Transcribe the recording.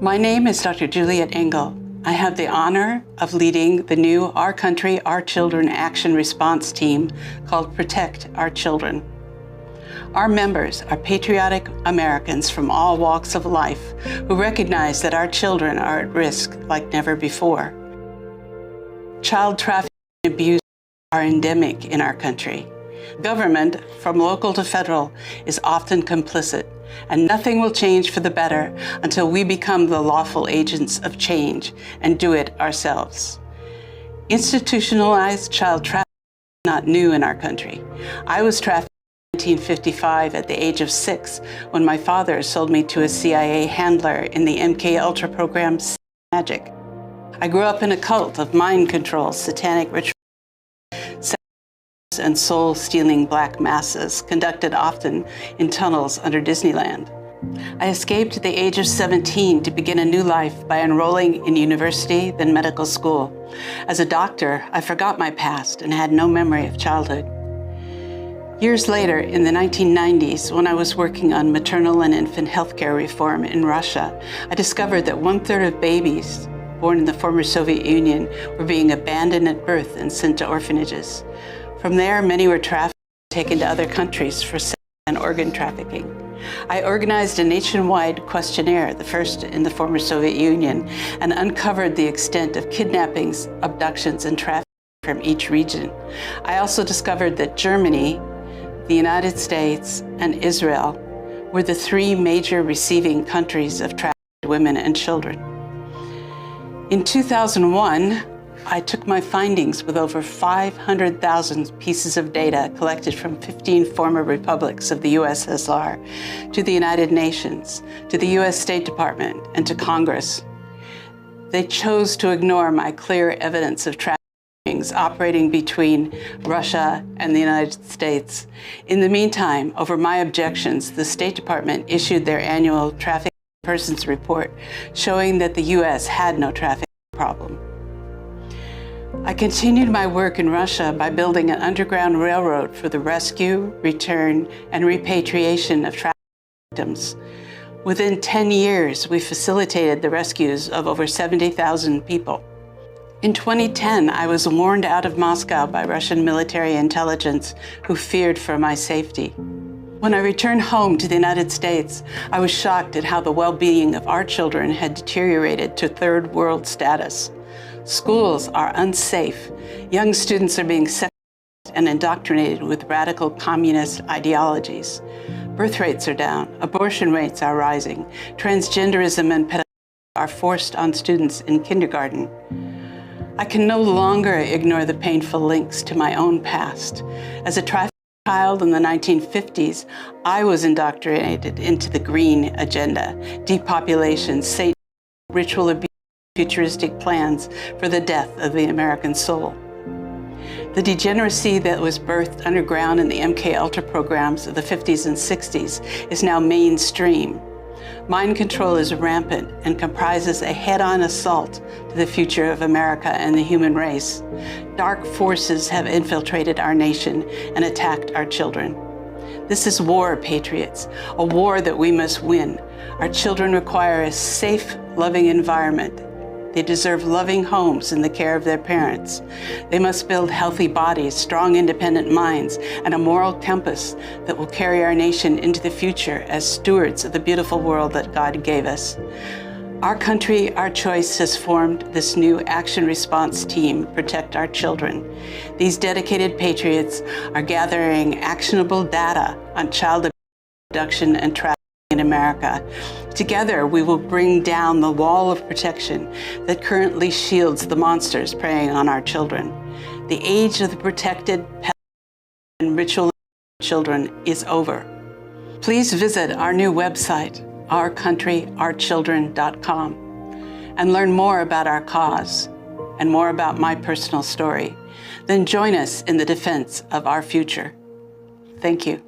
My name is Dr. Juliette Engel. I have the honor of leading the new Our Country, Our Children Action Response Team called Protect Our Children. Our members are patriotic Americans from all walks of life who recognize that our children are at risk like never before. Child trafficking and abuse are endemic in our country. Government, from local to federal, is often complicit, and nothing will change for the better until we become the lawful agents of change and do it ourselves. Institutionalized child trafficking is not new in our country. I was trafficked in 1955 at the age of 6 when my father sold me to a CIA handler in the MK program Magic. I grew up in a cult of mind control, satanic rituals, and soul-stealing black masses, conducted often in tunnels under Disneyland. I escaped at the age of 17 to begin a new life by enrolling in university, then medical school. As a doctor, I forgot my past and had no memory of childhood. Years later, in the 1990s, when I was working on maternal and infant healthcare reform in Russia, I discovered that 1/3 of babies born in the former Soviet Union were being abandoned at birth and sent to orphanages. From there, many were trafficked and taken to other countries for sex and organ trafficking. I organized a nationwide questionnaire, the first in the former Soviet Union, and uncovered the extent of kidnappings, abductions, and trafficking from each region. I also discovered that Germany, the United States, and Israel were the 3 major receiving countries of trafficked women and children. In 2001, I took my findings with over 500,000 pieces of data collected from 15 former republics of the USSR to the United Nations, to the US State Department, and to Congress. They chose to ignore my clear evidence of traffickings operating between Russia and the United States. In the meantime, over my objections, the State Department issued their annual Trafficking Persons Report, showing that the US had no trafficking problem. I continued my work in Russia by building an underground railroad for the rescue, return, and repatriation of trafficking victims. Within 10 years, we facilitated the rescues of over 70,000 people. In 2010, I was warned out of Moscow by Russian military intelligence who feared for my safety. When I returned home to the United States, I was shocked at how the well-being of our children had deteriorated to third world status. Schools are unsafe. Young students are being sexualized and indoctrinated with radical communist ideologies. Birth rates are down, abortion rates are rising, transgenderism and pedophilia are forced on students in kindergarten. I can no longer ignore the painful links to my own past. As a trafficked child in the 1950s, I was indoctrinated into the green agenda, depopulation, Satan, ritual abuse, futuristic plans for the death of the American soul. The degeneracy that was birthed underground in the MK Ultra programs of the 50s and 60s is now mainstream. Mind control is rampant and comprises a head-on assault to the future of America and the human race. Dark forces have infiltrated our nation and attacked our children. This is war, patriots, a war that we must win. Our children require a safe, loving environment. They deserve loving homes in the care of their parents. They must build healthy bodies, strong, independent minds, and a moral compass that will carry our nation into the future as stewards of the beautiful world that God gave us. Our country, our choice has formed this new action response team, Protect Our Children. These dedicated patriots are gathering actionable data on child abduction and trafficking in America. Together, we will bring down the wall of protection that currently shields the monsters preying on our children. The age of the protected and ritual children is over. Please visit our new website, ourcountryourchildren.com, and learn more about our cause and more about my personal story. Then join us in the defense of our future. Thank you.